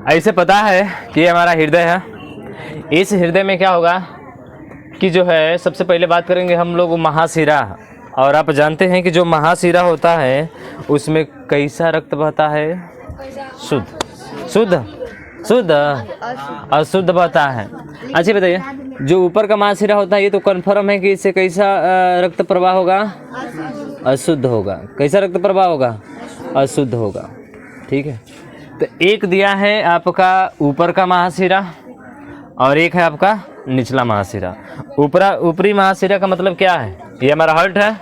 ऐसे पता है कि ये हमारा हृदय है। इस हृदय में क्या होगा कि जो है सबसे पहले बात करेंगे हम लोग महाशिरा। और आप जानते हैं कि जो महाशिरा होता है उसमें कैसा रक्त बहता है? शुद्ध शुद्ध शुद्ध अशुद्ध बहता है। अच्छा बताइए, जो ऊपर का महाशिरा होता है ये तो कन्फर्म है कि इससे कैसा रक्त प्रवाह होगा? अशुद्ध होगा। कैसा रक्त प्रवाह होगा? अशुद्ध होगा। ठीक है, तो एक दिया है आपका ऊपर का महाशिरा और एक है आपका निचला महाशिरा। ऊपरी महाशिरा का मतलब क्या है? ये हमारा हार्ट है।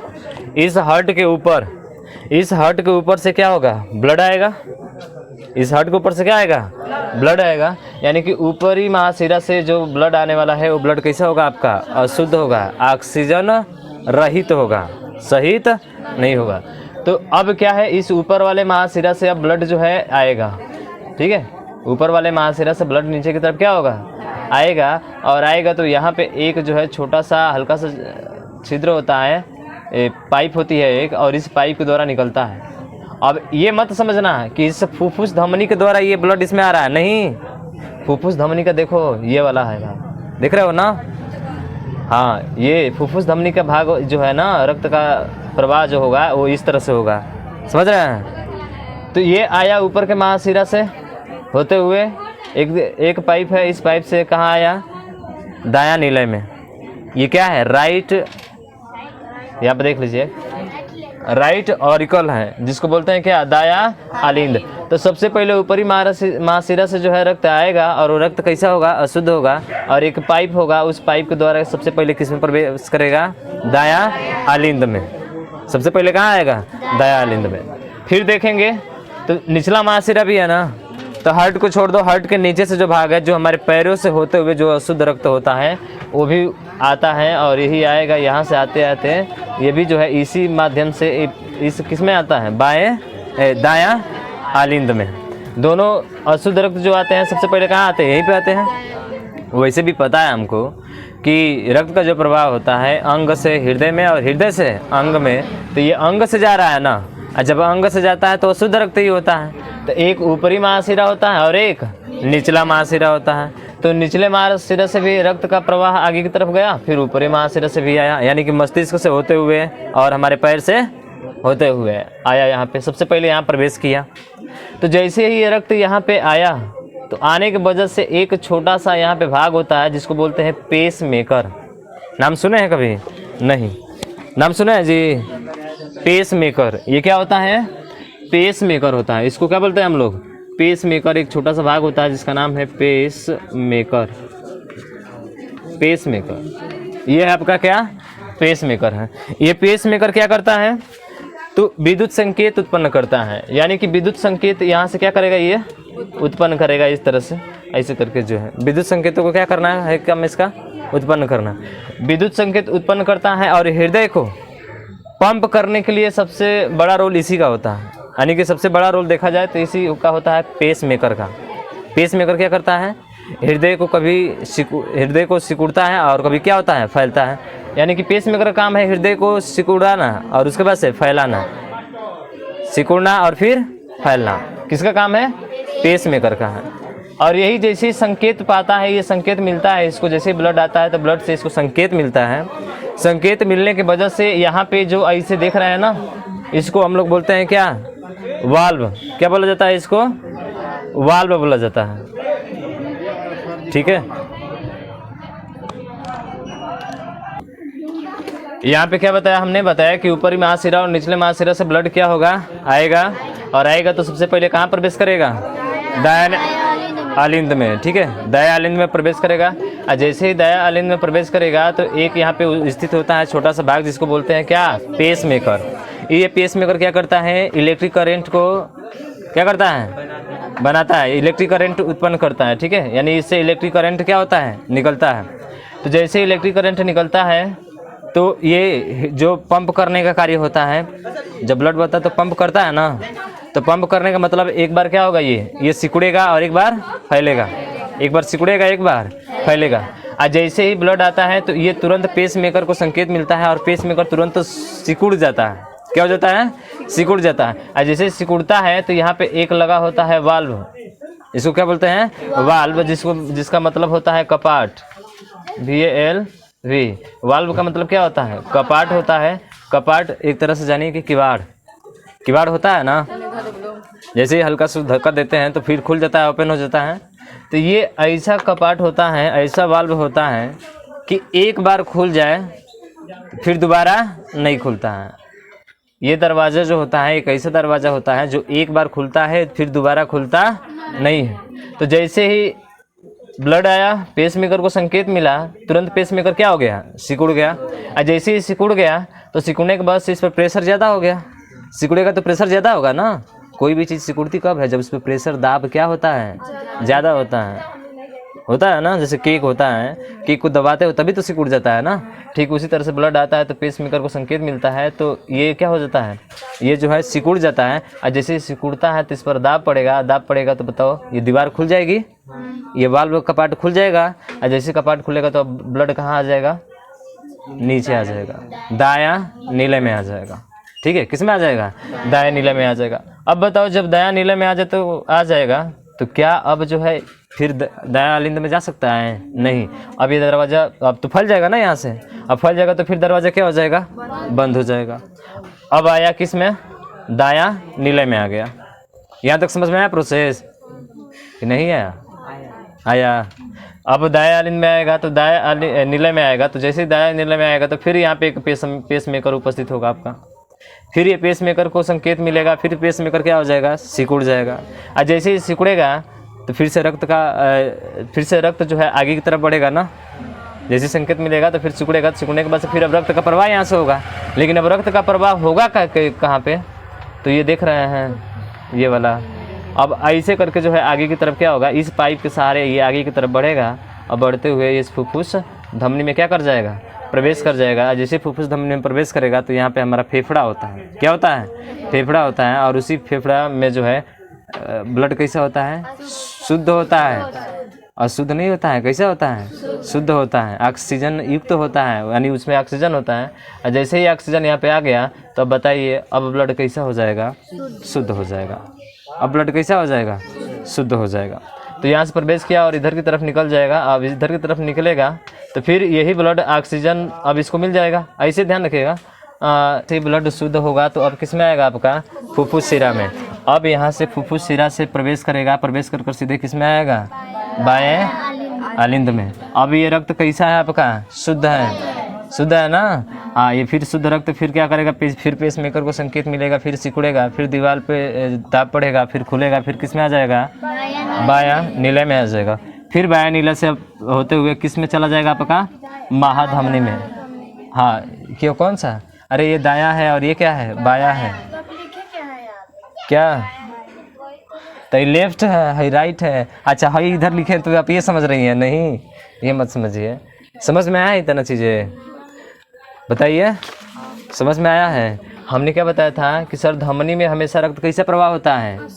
इस हार्ट के ऊपर से क्या होगा? ब्लड आएगा। इस हार्ट के ऊपर से क्या आएगा? ब्लड आएगा। यानी कि ऊपरी महाशिरा से जो ब्लड आने वाला है वो ब्लड कैसा होगा? आपका अशुद्ध होगा, ऑक्सीजन रहित होगा, सहित नहीं होगा। तो अब क्या है, इस ऊपर वाले महाशिरा से अब ब्लड जो है आएगा। ठीक है, ऊपर वाले महाशिरा से ब्लड नीचे की तरफ क्या होगा? आएगा। और आएगा तो यहाँ पे एक जो है छोटा सा हल्का सा छिद्र होता है, पाइप होती है एक, और इस पाइप के द्वारा निकलता है। अब ये मत समझना कि इस फुफ्फुस धमनी के द्वारा ये ब्लड इसमें आ रहा है, नहीं। फुफ्फुस धमनी का देखो ये वाला है भाग, देख रहे हो ना? हाँ, ये फुफ्फुस धमनी का भाग जो है ना, रक्त का प्रवाह जो होगा वो इस तरह से होगा, समझ रहे हैं? तो ये आया ऊपर के महाशिरा से होते हुए, एक पाइप है, इस पाइप से कहाँ आया? दायां नीले में। ये क्या है? राइट, यहाँ पे देख लीजिए, राइट ऑरिकल है, जिसको बोलते हैं क्या? दायां आलिंद। तो सबसे पहले ऊपरी महाशिरा से जो है रक्त आएगा और वो रक्त कैसा होगा? अशुद्ध होगा। और एक पाइप होगा, उस पाइप के द्वारा सबसे पहले किस में प्रवेश करेगा? दायां आलिंद में। सबसे पहले कहाँ आएगा? दायां आलिंद में। फिर देखेंगे तो निचला महाशिरा भी है ना, तो हार्ट को छोड़ दो, हार्ट के नीचे से जो भाग है, जो हमारे पैरों से होते हुए जो अशुद्ध रक्त होता है वो भी आता है और यही आएगा। यहाँ से आते आते ये भी जो है इसी माध्यम से इस किस में आता है? दायां आलिंद में। दोनों अशुद्ध रक्त जो आते हैं सबसे पहले कहाँ आते हैं? यहीं पे आते हैं। वैसे भी पता है हमको कि रक्त का जो प्रवाह होता है अंग से हृदय में और हृदय से अंग में, तो ये अंग से जा रहा है ना, और जब अंग से जाता है तो अशुद्ध रक्त ही होता है। तो एक ऊपरी महाशिरा होता है और एक निचला महाशिरा होता है। तो निचले महाशिरा से भी रक्त का प्रवाह आगे की तरफ गया, फिर ऊपरी महाशिरा से भी आया, यानी कि मस्तिष्क से होते हुए और हमारे पैर से होते हुए आया। यहाँ पे सबसे पहले यहाँ प्रवेश किया। तो जैसे ही ये रक्त यहाँ पे आया, तो आने की वजह से एक छोटा सा यहाँ पे भाग होता है जिसको बोलते हैं पेस मेकर। नाम सुने हैं कभी? नहीं, नाम सुना है जी? Pace maker. ये क्या होता है? पेस मेकर होता है। इसको क्या बोलते हैं हम लोग? Pacemaker. एक छोटा सा भाग होता है जिसका नाम है पेस मेकर। पेस मेकर ये है आपका क्या? पेस मेकर है। ये पेस मेकर क्या करता है? तो विद्युत संकेत उत्पन्न करता है। यानी कि विद्युत संकेत यहाँ से क्या करेगा? ये उत्पन्न करेगा इस तरह से, ऐसे करके जो है विद्युत संकेतों को क्या करना है? कम इसका उत्पन्न करना। विद्युत संकेत उत्पन्न करता है और हृदय को पंप करने के लिए सबसे बड़ा रोल इसी का होता है। यानी कि सबसे बड़ा रोल देखा जाए तो इसी का होता है, पेस मेकर का। पेस मेकर क्या करता है? हृदय को सिकुड़ता है और कभी क्या होता है? फैलता है। यानी कि पेस मेकर का काम है हृदय को सिकुड़ाना और उसके बाद से फैलाना। सिकुड़ना और फिर फैलना किसका काम है? पेस मेकर का है। और यही जैसे संकेत पाता है, ये संकेत मिलता है इसको, जैसे ब्लड आता है तो ब्लड से इसको संकेत मिलता है। संकेत मिलने की वजह से यहाँ पे जो ऐसे देख रहे हैं ना, इसको हम लोग बोलते हैं क्या? वाल्व। क्या बोला जाता है इसको? वाल्व बोला जाता है। ठीक है, यहाँ पे क्या बताया हमने? बताया कि ऊपरी महाशिरा और निचले महाशिरा से ब्लड क्या होगा? आएगा। और आएगा तो सबसे पहले कहाँ प्रवेश करेगा? दायां आलिंद में। ठीक है, दायां आलिंद में प्रवेश करेगा। और जैसे ही दायां आलिंद में प्रवेश करेगा तो एक यहाँ पे स्थित होता है छोटा सा भाग जिसको बोलते हैं क्या? Pacemaker. ये पेस मेकर क्या करता है? इलेक्ट्रिक करंट को क्या करता है? बनाता है। इलेक्ट्रिक करंट उत्पन्न करता है। ठीक है, यानी इससे इलेक्ट्रिक करंट क्या होता है? निकलता है। तो जैसे इलेक्ट्रिक करंट निकलता है तो ये जो पंप करने का कार्य होता है, जब ब्लड बहता है तो पंप करता है ना, तो पंप करने का मतलब एक बार क्या होगा? ये सिकुड़ेगा और एक बार फैलेगा, एक बार सिकुड़ेगा एक बार फैलेगा। और जैसे ही ब्लड आता है तो ये तुरंत पेस मेकर को संकेत मिलता है और पेस मेकर तुरंत सिकुड़ जाता है। क्या हो जाता है? सिकुड़ जाता है। और जैसे सिकुड़ता है तो यहाँ पे एक लगा होता है वाल्व। इसको क्या बोलते हैं? वाल्व, जिसका मतलब होता है कपाट, VALV। वाल्व का मतलब क्या होता है? कपाट होता है। कपाट एक तरह से जानिए कि किवाड़ होता है ना, जैसे ही हल्का सा धक्का देते हैं तो फिर खुल जाता है, ओपन हो जाता है। तो ये ऐसा कपाट होता है, ऐसा वाल्व होता है कि एक बार खुल जाए फिर दोबारा नहीं खुलता है। ये दरवाज़ा जो होता है एक ऐसा दरवाज़ा होता है जो एक बार खुलता है फिर दोबारा खुलता नहीं है। तो जैसे ही ब्लड आया, पेसमेकर को संकेत मिला, तुरंत पेसमेकर क्या हो गया? सिकुड़ गया। और जैसे ही सिकुड़ गया तो सिकुड़ने के बाद से इस पर प्रेशर ज़्यादा हो गया। सिकुड़ेगा तो प्रेशर ज़्यादा होगा ना। कोई भी चीज़ सिकुड़ती कब है? जब उस पर प्रेशर, दाब क्या होता है? ज़्यादा होता है ना। जैसे केक होता है, केक को दबाते हो तभी तो सिकुड़ जाता है ना। ठीक उसी तरह से ब्लड आता है तो पेसमेकर को संकेत मिलता है, तो ये क्या हो जाता है? ये जो है सिकुड़ जाता है। और जैसे ही सिकुड़ता है तो इस पर दाब पड़ेगा तो बताओ ये दीवार खुल जाएगी, ये वाल्व कपाट खुल जाएगा। और जैसे कपाट खुलेगा तो ब्लड कहाँ आ जाएगा? नीचे आ जाएगा, दायां नीले में आ जाएगा। ठीक है, किस में आ जाएगा? दायां नीले में आ जाएगा। अब बताओ जब दायां नीले में आ जाएगा तो क्या अब जो है फिर दायां अलिंद में जा सकता है? नहीं। अब ये दरवाज़ा अब तो फल जाएगा ना यहाँ से। अब फल जाएगा तो फिर दरवाज़ा क्या हो जाएगा? बंद हो जाएगा। अब आया किस में? दायां नीले में आ गया। यहाँ तक समझ में आया प्रोसेस कि नहीं आया? आया। अब दायां अलिंद में आएगा तो दायां नीले में आएगा। तो जैसे ही दायां नीले में आएगा तो फिर यहाँ पे एक पेस मेकर उपस्थित होगा आपका। फिर ये पेस मेकर को संकेत मिलेगा, फिर पेस मेकर क्या हो जाएगा? सिकुड़ जाएगा। और जैसे ही सिकुड़ेगा तो फिर से रक्त जो है आगे की तरफ बढ़ेगा ना। जैसे संकेत मिलेगा तो फिर सिकुड़ेगा, सिकुड़ने के बाद से फिर अब रक्त का प्रवाह यहाँ से होगा। लेकिन अब रक्त का प्रवाह होगा कहाँ पे? तो ये देख रहे हैं ये वाला। अब ऐसे करके जो है आगे की तरफ क्या होगा? इस पाइप के सहारे ये आगे की तरफ बढ़ेगा और बढ़ते हुए इस फुफ्फुस धमनी में क्या कर जाएगा? प्रवेश कर जाएगा। जैसे फुफ्फुस धमनी में प्रवेश करेगा तो यहाँ पे हमारा फेफड़ा होता है। क्या होता है? फेफड़ा होता है। और उसी फेफड़ा में जो है ब्लड कैसा होता है? शुद्ध होता है। अशुद्ध नहीं होता है। कैसा होता है? शुद्ध होता है, ऑक्सीजन युक्त होता है, यानी उसमें ऑक्सीजन होता है। और जैसे ही ऑक्सीजन यहाँ पे आ गया तो अब बताइए अब ब्लड कैसा हो जाएगा? शुद्ध हो जाएगा। अब ब्लड कैसा हो जाएगा? शुद्ध हो जाएगा। तो यहाँ से प्रवेश किया और इधर की तरफ निकल जाएगा। अब इधर की तरफ निकलेगा तो फिर यही ब्लड ऑक्सीजन अब इसको मिल जाएगा। ऐसे ध्यान रखिएगा। से ब्लड शुद्ध होगा तो अब किस में आएगा? आपका फुफ्फुस शिरा में। अब यहाँ से फुफ्फुस शिरा से प्रवेश करेगा, प्रवेश कर सीधे किस में आएगा? बाएं अलिंद में। अब ये रक्त कैसा है आपका? शुद्ध है ना। हाँ, ये फिर शुद्ध रक्त फिर क्या करेगा? फिर पेस मेकर को संकेत मिलेगा, फिर सिकुड़ेगा, फिर दीवार पे दाब पड़ेगा, फिर खुलेगा, फिर किस में आ जाएगा? बायां नीले में आ जाएगा। फिर बायां नीले से होते हुए किस में चला जाएगा आपका? महाधमनी में। हाँ, क्यों? कौन सा? अरे ये दायां है और ये क्या है? बायां है। क्या? तो ये लेफ्ट है राइट है। अच्छा है इधर लिखे तो आप ये समझ रही हैं? नहीं, ये मत समझिए। समझ में आया इतना चीज़ें? बताइए, समझ में आया है? हमने क्या बताया था कि सर धमनी में हमेशा रक्त कैसा प्रवाह होता है?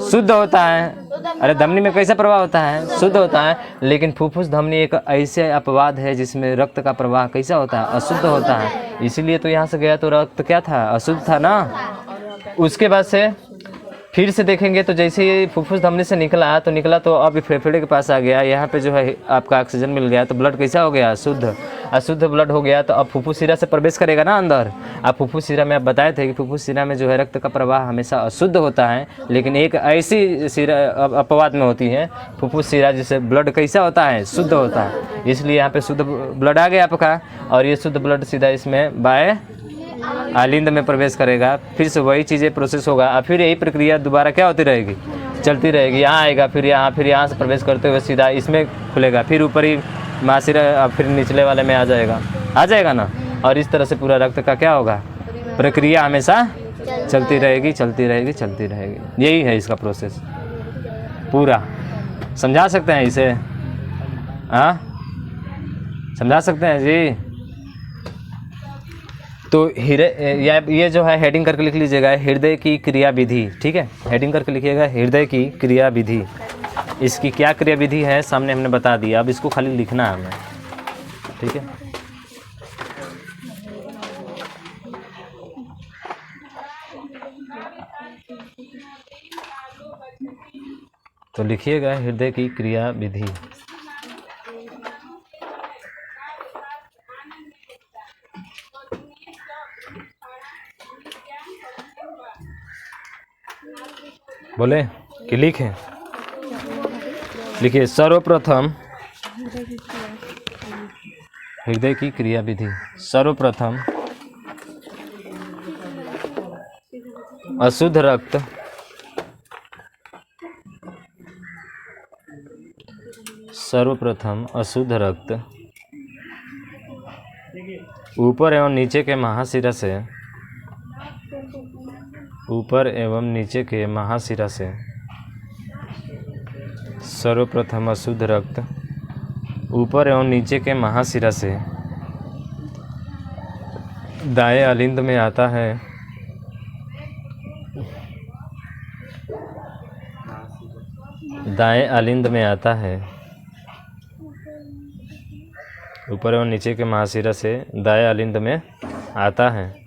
शुद्ध होता है। अरे धमनी में कैसा प्रवाह होता है? शुद्ध होता है। लेकिन फुफ्फुस धमनी एक ऐसे अपवाद है जिसमें रक्त का प्रवाह कैसा होता है? अशुद्ध होता है। इसीलिए तो यहाँ से गया तो रक्त क्या था? अशुद्ध था ना। उसके बाद से फिर से देखेंगे तो जैसे ही फुफ्फुस धमनी से निकला तो अब फेफड़े के पास आ गया। यहाँ पे जो है आपका ऑक्सीजन मिल गया तो ब्लड कैसा हो गया? शुद्ध। अशुद्ध ब्लड हो गया तो अब फुफ्फुस शिरा से प्रवेश करेगा ना अंदर। अब फुफ्फुस शिरा में आप बताए थे कि फुफ्फुस शिरा में जो है रक्त का प्रवाह हमेशा अशुद्ध होता है। लेकिन एक ऐसी शिरा अपवाद में होती है फुफ्फुस शिरा जिससे ब्लड कैसा होता है? शुद्ध होता है। इसलिए यहाँ पे शुद्ध ब्लड आ गया आपका और ये शुद्ध ब्लड सीधा इसमें बाएं अलिंद में प्रवेश करेगा। फिर से वही चीज़ें प्रोसेस होगा और फिर यही प्रक्रिया दोबारा क्या होती रहेगी? चलती रहेगी। यहाँ आएगा, फिर यहाँ से प्रवेश करते हुए सीधा इसमें खुलेगा, फिर ऊपर ही महाशिरा, फिर निचले वाले में आ जाएगा ना। और इस तरह से पूरा रक्त का क्या होगा? प्रक्रिया हमेशा चलती रहेगी। यही है इसका प्रोसेस पूरा। समझा सकते हैं इसे? हाँ, समझा सकते हैं जी। तो ये जो है हेडिंग करके लिख लीजिएगा, हृदय की क्रिया विधि। ठीक है, हेडिंग करके लिखिएगा हृदय की क्रिया विधि। इसकी क्या क्रिया विधि है सामने हमने बता दिया। अब इसको खाली लिखना है हमें। ठीक है, तो लिखिएगा हृदय की क्रिया विधि। बोले कि लिखें? लिखिए, सर्वप्रथम हृदय की क्रिया विधि। सर्वप्रथम अशुद्ध रक्त ऊपर एवं नीचे के महाशिरा से सर्वप्रथम अशुद्ध रक्त ऊपर एवं नीचे के महाशिरा से दाएं अलिंद में आता है। ऊपर एवं नीचे के महाशिरा से दाएं अलिंद में आता है।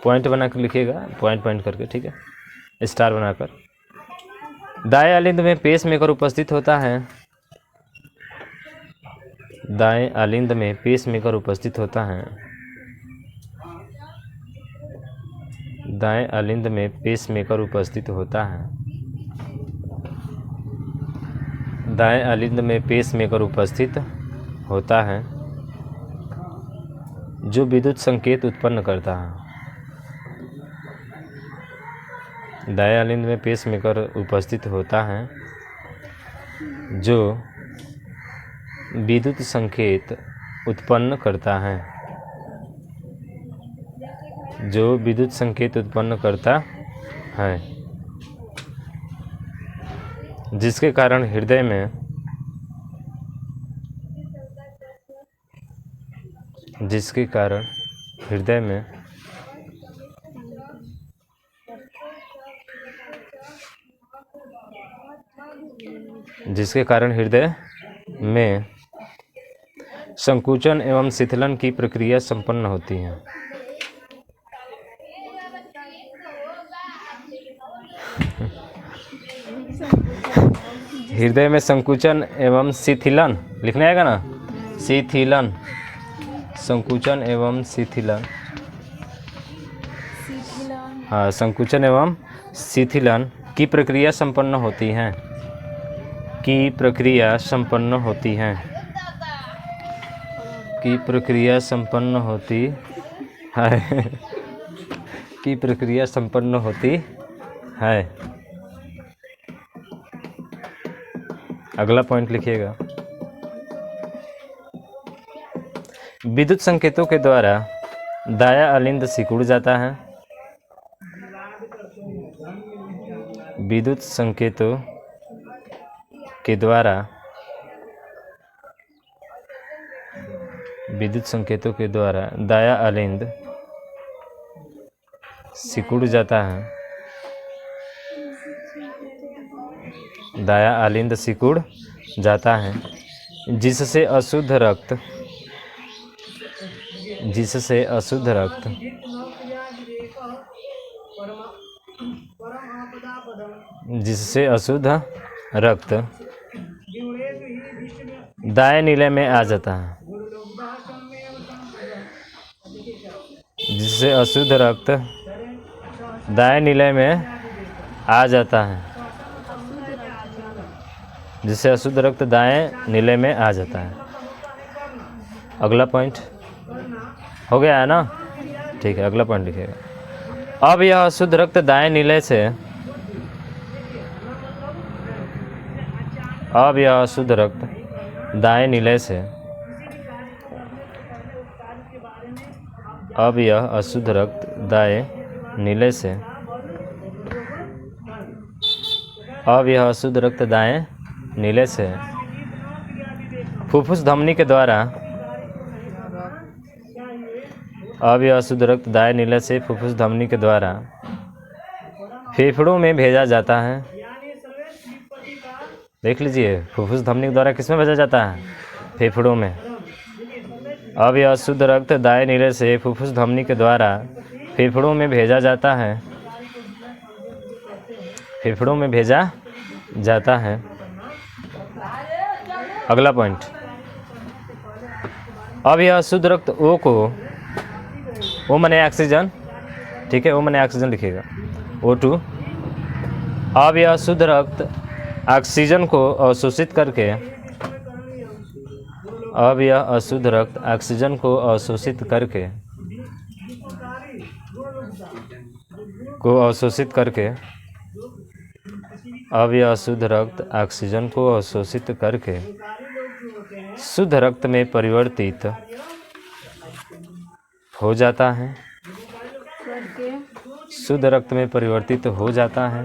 पॉइंट बना कर लिखिएगा, पॉइंट करके, ठीक है, स्टार बनाकर। दाएं अलिंद में पेसमेकर उपस्थित होता है। दाएं अलिंद में पेसमेकर उपस्थित होता है। दाएं अलिंद में पेसमेकर उपस्थित होता है। दाएं अलिंद में पेसमेकर उपस्थित होता है जो विद्युत संकेत उत्पन्न करता है। दाएं अलिंद में पेसमेकर उपस्थित होता है जो विद्युत संकेत उत्पन्न करता है। जो विद्युत संकेत उत्पन्न करता है, जिसके कारण हृदय में जिसके कारण हृदय में संकुचन एवं शिथिलन की प्रक्रिया संपन्न होती है। हृदय में संकुचन एवं शिथिलन लिखना आएगा ना, शिथिलन, संकुचन एवं शिथिलन, हाँ, संकुचन एवं शिथिलन की प्रक्रिया संपन्न होती है। की प्रक्रिया संपन्न होती है। की प्रक्रिया संपन्न होती है। की प्रक्रिया संपन्न होती है। अगला पॉइंट लिखिएगा। विद्युत संकेतों के द्वारा दायां अलिंद सिकुड़ जाता है। विद्युत संकेतों के द्वारा दायां अलिंद सिकुड़ जाता है। दायां अलिंद सिकुड़ जाता है, जिससे अशुद्ध रक्त दाएं नीले में आ जाता है। जिससे अशुद्ध रक्त दाएं नीले में आ जाता है। जिससे अशुद्ध रक्त दाएं नीले में आ जाता है। अगला पॉइंट हो गया है ना, ठीक है, अगला पॉइंट लिखिएगा। अब यह अशुद्ध रक्त दाएं नीले से दाएं नीले से फुफ्फुस धमनी के द्वारा फुफ्फुस धमनी के द्वारा फेफड़ों में भेजा जाता है। देख लीजिए, फुफ्फुस धमनी के द्वारा किसमें भेजा जाता है? फेफड़ों में। अब यह अशुद्ध रक्त दाएं नीले से फुफ्फुस धमनी के द्वारा फेफड़ों में भेजा जाता है। फेफड़ों में भेजा जाता है। अगला पॉइंट, अब यह शुद्ध रक्त O को, O माने ऑक्सीजन, ठीक है, O माने ऑक्सीजन लिखिएगा, O2। अब यह शुद्ध रक्त ऑक्सीजन को अवशोषित करके, अब यह अशुद्ध रक्त ऑक्सीजन को अवशोषित करके, अब यह अशुद्ध रक्त ऑक्सीजन को अवशोषित करके शुद्ध रक्त में परिवर्तित हो जाता है, शुद्ध रक्त में परिवर्तित हो जाता है।